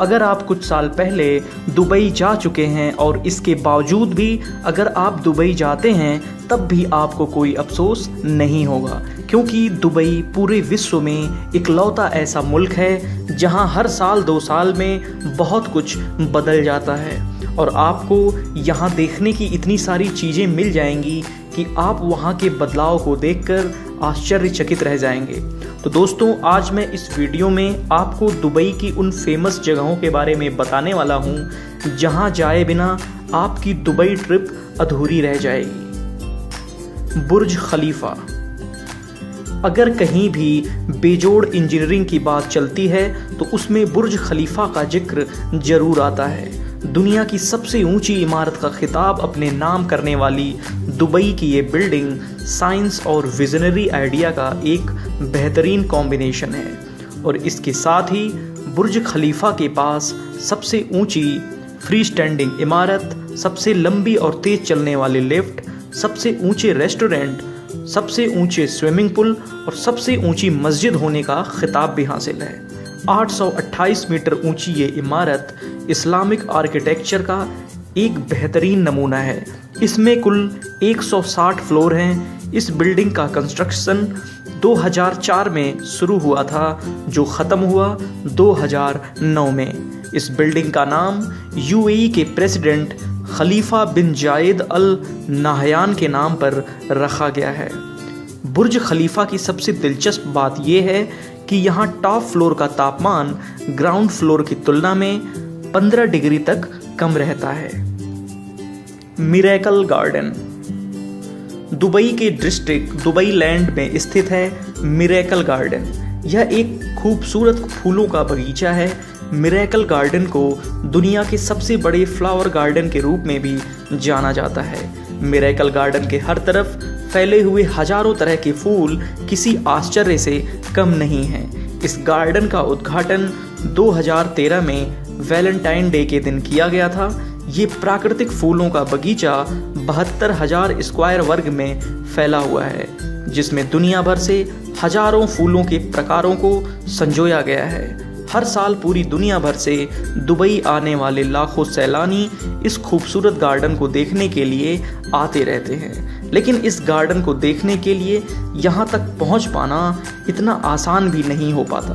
अगर आप कुछ साल पहले दुबई जा चुके हैं और इसके बावजूद भी अगर आप दुबई जाते हैं तब भी आपको कोई अफसोस नहीं होगा, क्योंकि दुबई पूरे विश्व में इकलौता ऐसा मुल्क है जहां हर साल 2 साल में बहुत कुछ बदल जाता है और आपको यहां देखने की इतनी सारी चीज़ें मिल जाएंगी कि आप वहां के बदलाव को देखकर आश्चर्यचकित रह जाएंगे। तो दोस्तों, आज मैं इस वीडियो में आपको दुबई की उन फेमस जगहों के बारे में बताने वाला हूं जहां जाए बिना आपकी दुबई ट्रिप अधूरी रह जाएगी। बुर्ज खलीफा। अगर कहीं भी बेजोड़ इंजीनियरिंग की बात चलती है तो उसमें बुर्ज खलीफा का जिक्र जरूर आता है। दुनिया की सबसे ऊंची इमारत का खिताब अपने नाम करने वाली दुबई की ये बिल्डिंग साइंस और विजनरी आइडिया का एक बेहतरीन कॉम्बिनेशन है और इसके साथ ही बुर्ज खलीफा के पास सबसे ऊंची फ्री स्टैंडिंग इमारत, सबसे लंबी और तेज चलने वाले लिफ्ट, सबसे ऊंचे रेस्टोरेंट, सबसे ऊंचे स्विमिंग पूल और सबसे ऊंची मस्जिद होने का खिताब भी हासिल है। 828 मीटर ऊंची ये इमारत इस्लामिक आर्किटेक्चर का एक बेहतरीन नमूना है। इसमें कुल 160 फ्लोर हैं। इस बिल्डिंग का कंस्ट्रक्शन 2004 में शुरू हुआ था, जो ख़त्म हुआ 2009 में। इस बिल्डिंग का नाम यूएई के प्रेसिडेंट खलीफा बिन जायद अल नाहयान के नाम पर रखा गया है। बुर्ज खलीफा की सबसे दिलचस्प बात यह है कि यहाँ टॉप फ्लोर का तापमान ग्राउंड फ्लोर की तुलना में 15 डिग्री तक कम रहता है। Miracle garden. दुबई के डिस्ट्रिक्ट दुबई लैंड में स्थित है मिरेकल गार्डन। यह एक खूबसूरत फूलों का बगीचा है। मिरेकल गार्डन को दुनिया के सबसे बड़े फ्लावर गार्डन के रूप में भी जाना जाता है। मिरेकल गार्डन के हर तरफ फैले हुए हजारों तरह के फूल किसी आश्चर्य से कम नहीं हैं। इस गार्डन का उद्घाटन 2013 में वैलेंटाइन डे के दिन किया गया था। ये प्राकृतिक फूलों का बगीचा 72,000 स्क्वायर वर्ग में फैला हुआ है, जिसमें दुनिया भर से हजारों फूलों के प्रकारों को संजोया गया है। हर साल पूरी दुनिया भर से दुबई आने वाले लाखों सैलानी इस खूबसूरत गार्डन को देखने के लिए आते रहते हैं, लेकिन इस गार्डन को देखने के लिए यहाँ तक पहुँच पाना इतना आसान भी नहीं हो पाता,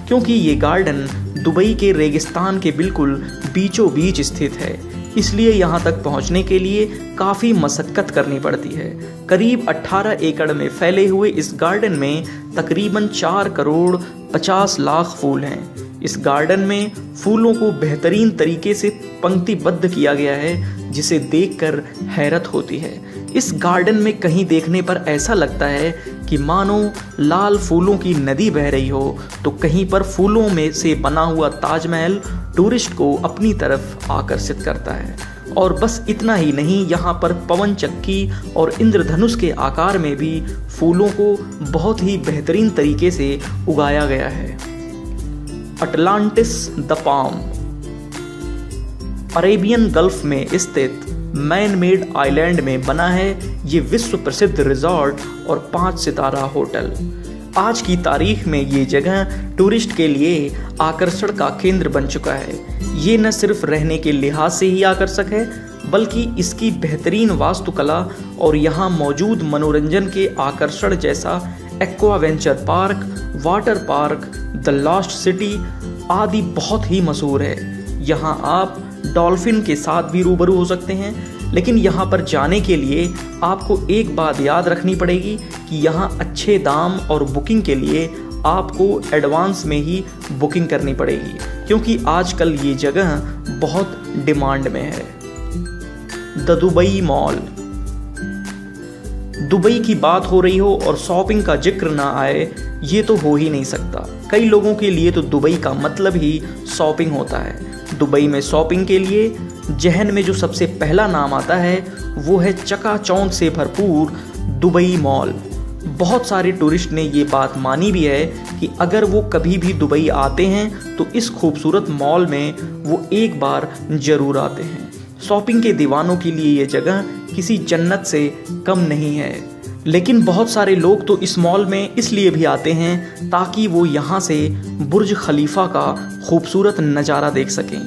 क्योंकि ये गार्डन दुबई के रेगिस्तान के बिल्कुल बीचों बीच स्थित है। इसलिए यहाँ तक पहुँचने के लिए काफ़ी मशक्क़त करनी पड़ती है। करीब 18 एकड़ में फैले हुए इस गार्डन में तकरीबन 4 करोड़ 50 लाख फूल हैं। इस गार्डन में फूलों को बेहतरीन तरीके से पंक्तिबद्ध किया गया है, जिसे देखकर हैरत होती है। इस गार्डन में कहीं देखने पर ऐसा लगता है कि मानो लाल फूलों की नदी बह रही हो, तो कहीं पर फूलों में से बना हुआ ताजमहल टूरिस्ट को अपनी तरफ आकर्षित करता है। और बस इतना ही नहीं, यहाँ पर पवन चक्की और इंद्रधनुष के आकार में भी फूलों को बहुत ही बेहतरीन तरीके से उगाया गया है। Atlantis the palm. Arabian gulf में स्थित मैन मेड आइलैंड में बना है ये विश्व प्रसिद्ध रिजॉर्ट और 5 सितारा होटल। आज की तारीख में ये जगह टूरिस्ट के लिए आकर्षण का केंद्र बन चुका है। ये न सिर्फ रहने के लिहाज से ही आकर्षक है, बल्कि इसकी बेहतरीन वास्तुकला और यहाँ मौजूद मनोरंजन के आकर्षण जैसा aqua venture park, water park, the lost city आदि बहुत ही मशहूर है। यहाँ आप डॉल्फिन के साथ भी रूबरू हो सकते हैं, लेकिन यहाँ पर जाने के लिए आपको एक बात याद रखनी पड़ेगी कि यहाँ अच्छे दाम और बुकिंग के लिए आपको एडवांस में ही बुकिंग करनी पड़ेगी, क्योंकि आजकल ये जगह बहुत डिमांड में है। The Dubai mall. दुबई की बात हो रही हो और शॉपिंग का जिक्र ना आए, ये तो हो ही नहीं सकता। कई लोगों के लिए तो दुबई का मतलब ही शॉपिंग होता है। दुबई में शॉपिंग के लिए जहन में जो सबसे पहला नाम आता है वो है चकाचौंध से भरपूर दुबई मॉल। बहुत सारे टूरिस्ट ने ये बात मानी भी है कि अगर वो कभी भी दुबई आते हैं तो इस खूबसूरत मॉल में वो एक बार जरूर आते हैं। शॉपिंग के दीवानों के लिए ये जगह किसी जन्नत से कम नहीं है। लेकिन बहुत सारे लोग तो इस मॉल में इसलिए भी आते हैं ताकि वो यहाँ से बुर्ज खलीफा का खूबसूरत नज़ारा देख सकें।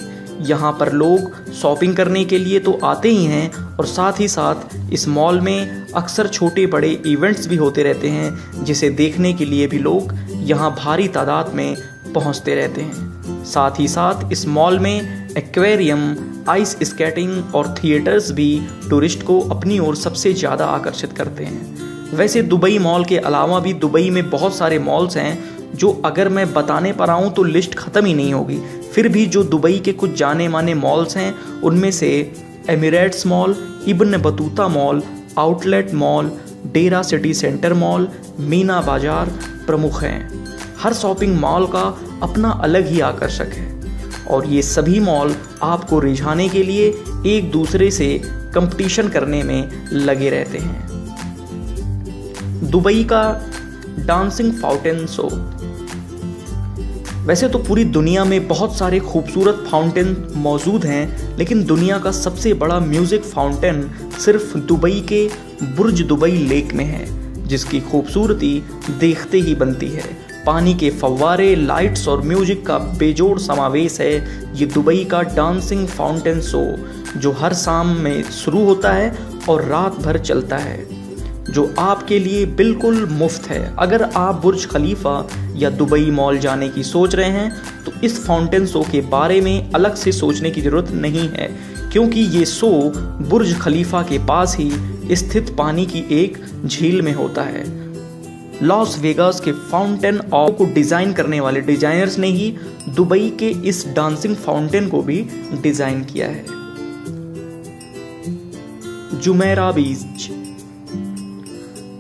यहाँ पर लोग शॉपिंग करने के लिए तो आते ही हैं और साथ ही साथ इस मॉल में अक्सर छोटे बड़े इवेंट्स भी होते रहते हैं, जिसे देखने के लिए भी लोग यहाँ भारी तादाद में पहुँचते रहते हैं। साथ ही साथ इस मॉल में एक्वेरियम, आइस स्केटिंग और थिएटर्स भी टूरिस्ट को अपनी ओर सबसे ज़्यादा आकर्षित करते हैं। वैसे दुबई मॉल के अलावा भी दुबई में बहुत सारे मॉल्स हैं जो अगर मैं बताने पर आऊँ तो लिस्ट ख़त्म ही नहीं होगी। फिर भी जो दुबई के कुछ जाने माने मॉल्स हैं उनमें से Emirates mall, Ibn Battuta mall, outlet mall, Deira city centre mall, Meena Bazaar प्रमुख हैं। हर शॉपिंग मॉल का अपना अलग ही आकर्षक है और ये सभी मॉल आपको रिझाने के लिए एक दूसरे से कंपटीशन करने में लगे रहते हैं। दुबई का डांसिंग फाउंटेन शो। वैसे तो पूरी दुनिया में बहुत सारे खूबसूरत फाउंटेन मौजूद हैं, लेकिन दुनिया का सबसे बड़ा म्यूजिक फाउंटेन सिर्फ दुबई के बुर्ज दुबई लेक में है, जिसकी खूबसूरती देखते ही बनती है। पानी के फव्वारे, लाइट्स और म्यूजिक का बेजोड़ समावेश है ये दुबई का डांसिंग फाउंटेन शो, जो हर शाम में शुरू होता है और रात भर चलता है, जो आपके लिए बिल्कुल मुफ्त है। अगर आप बुर्ज खलीफा या दुबई मॉल जाने की सोच रहे हैं तो इस फाउंटेन शो के बारे में अलग से सोचने की ज़रूरत नहीं है, क्योंकि ये शो बुर्ज खलीफा के पास ही स्थित पानी की एक झील में होता है। लॉस वेगास के फाउंटेन ऑफ को डिज़ाइन करने वाले डिज़ाइनर्स ने ही दुबई के इस डांसिंग फाउंटेन को भी डिज़ाइन किया है। Jumeirah beach.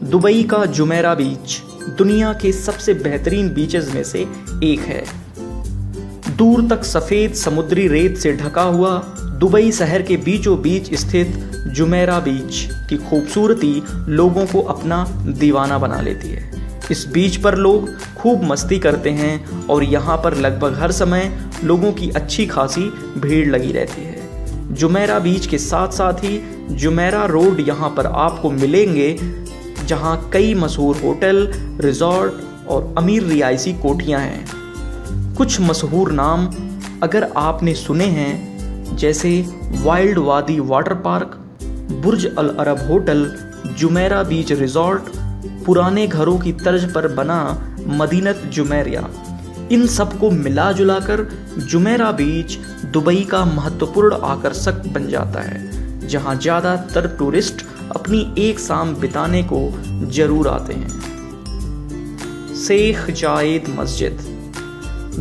दुबई का जुमेरा बीच दुनिया के सबसे बेहतरीन बीचेस में से एक है। दूर तक सफ़ेद समुद्री रेत से ढका हुआ दुबई शहर के बीचों बीच स्थित जुमेरा बीच की खूबसूरती लोगों को अपना दीवाना बना लेती है। इस बीच पर लोग खूब मस्ती करते हैं और यहाँ पर लगभग हर समय लोगों की अच्छी खासी भीड़ लगी रहती है। जुमेरा बीच के साथ साथ ही जुमेरा रोड यहाँ पर आपको मिलेंगे, जहाँ कई मशहूर होटल, रिजॉर्ट और अमीर रिहायशी कोठियाँ हैं। कुछ मशहूर नाम अगर आपने सुने हैं, जैसे वाइल्ड वादी वाटर पार्क, बुर्ज अल Arab hotel, Jumeirah beach resort, पुराने घरों की तर्ज पर बना मदीनत जुमेरिया, इन सबको मिला जुलाकर जुमेरा बीच दुबई का महत्वपूर्ण आकर्षक बन जाता है, जहाँ ज़्यादातर टूरिस्ट अपनी एक शाम बिताने को जरूर आते हैं। शेख जायद मस्जिद।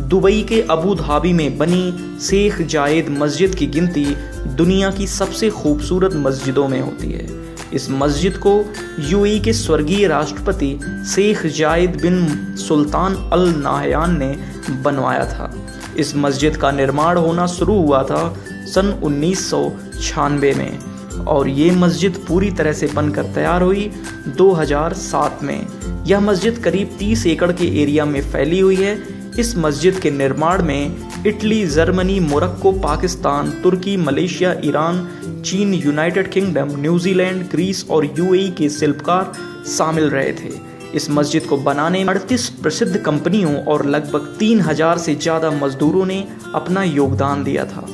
दुबई के अबू धाबी में बनी शेख जायद मस्जिद की गिनती दुनिया की सबसे खूबसूरत मस्जिदों में होती है। इस मस्जिद को यूएई के स्वर्गीय राष्ट्रपति शेख जायद बिन सुल्तान अल नाहयान ने बनवाया था। इस मस्जिद का निर्माण होना शुरू हुआ था सन 1996 में और ये मस्जिद पूरी तरह से बनकर तैयार हुई 2007 में। यह मस्जिद करीब 30 एकड़ के एरिया में फैली हुई है। इस मस्जिद के निर्माण में इटली, जर्मनी, मोरक्को, पाकिस्तान, तुर्की, मलेशिया, ईरान, चीन, यूनाइटेड किंगडम, न्यूजीलैंड, ग्रीस और यूएई के शिल्पकार शामिल रहे थे। इस मस्जिद को बनाने में 38 प्रसिद्ध कंपनियों और लगभग 3000 से ज़्यादा मजदूरों ने अपना योगदान दिया था।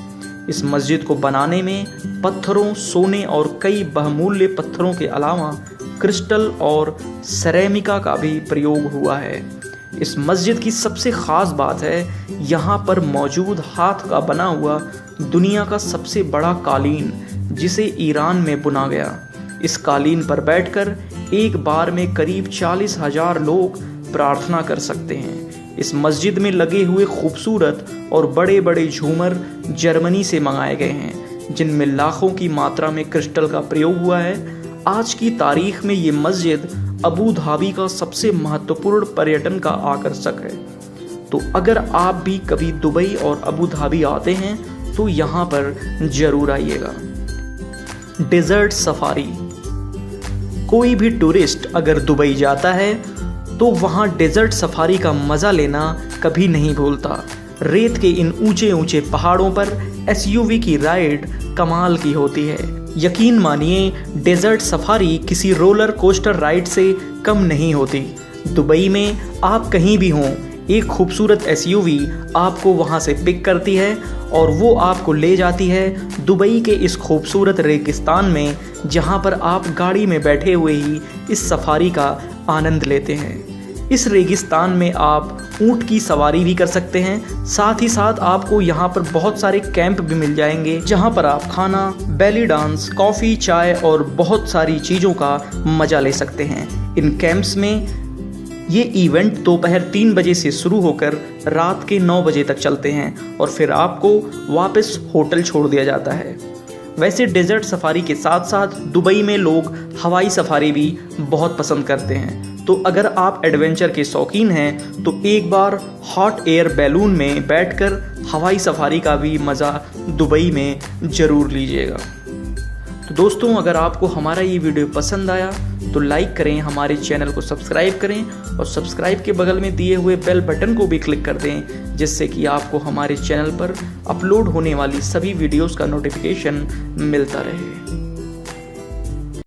इस मस्जिद को बनाने में पत्थरों, सोने और कई बहुमूल्य पत्थरों के अलावा क्रिस्टल और सेरेमिका का भी प्रयोग हुआ है। इस मस्जिद की सबसे ख़ास बात है यहाँ पर मौजूद हाथ का बना हुआ दुनिया का सबसे बड़ा कालीन, जिसे ईरान में बुना गया। इस कालीन पर बैठकर एक बार में करीब 40,000 लोग प्रार्थना कर सकते हैं। इस मस्जिद में लगे हुए खूबसूरत और बड़े बड़े झूमर जर्मनी से मंगाए गए हैं, जिनमें लाखों की मात्रा में क्रिस्टल का प्रयोग हुआ है। आज की तारीख में ये मस्जिद अबू धाबी का सबसे महत्वपूर्ण पर्यटन का आकर्षक है। तो अगर आप भी कभी दुबई और अबू धाबी आते हैं तो यहाँ पर जरूर आइएगा। Desert safari. कोई भी टूरिस्ट अगर दुबई जाता है तो वहाँ डेजर्ट सफारी का मज़ा लेना कभी नहीं भूलता। रेत के इन ऊंचे ऊंचे पहाड़ों पर एसयूवी की राइड कमाल की होती है। यकीन मानिए, डेजर्ट सफारी किसी रोलर कोस्टर राइड से कम नहीं होती। दुबई में आप कहीं भी हों, एक खूबसूरत एसयूवी आपको वहां से पिक करती है और वो आपको ले जाती है दुबई के इस खूबसूरत रेगिस्तान में, जहां पर आप गाड़ी में बैठे हुए ही इस सफारी का आनंद लेते हैं। इस रेगिस्तान में आप ऊंट की सवारी भी कर सकते हैं। साथ ही साथ आपको यहाँ पर बहुत सारे कैंप भी मिल जाएंगे, जहाँ पर आप खाना, बेली डांस, कॉफ़ी, चाय और बहुत सारी चीज़ों का मज़ा ले सकते हैं। इन कैंप्स में ये इवेंट दोपहर 3 बजे से शुरू होकर रात के 9 बजे तक चलते हैं और फिर आपको वापस होटल छोड़ दिया जाता है। वैसे डेजर्ट सफारी के साथ साथ दुबई में लोग हवाई सफारी भी बहुत पसंद करते हैं। तो अगर आप एडवेंचर के शौकीन हैं तो एक बार हॉट एयर बैलून में बैठकर हवाई सफारी का भी मज़ा दुबई में ज़रूर लीजिएगा। तो दोस्तों, अगर आपको हमारा ये वीडियो पसंद आया तो लाइक करें, हमारे चैनल को सब्सक्राइब करें और सब्सक्राइब के बगल में दिए हुए बेल बटन को भी क्लिक कर दें, जिससे कि आपको हमारे चैनल पर अपलोड होने वाली सभी वीडियोस का नोटिफिकेशन मिलता रहे।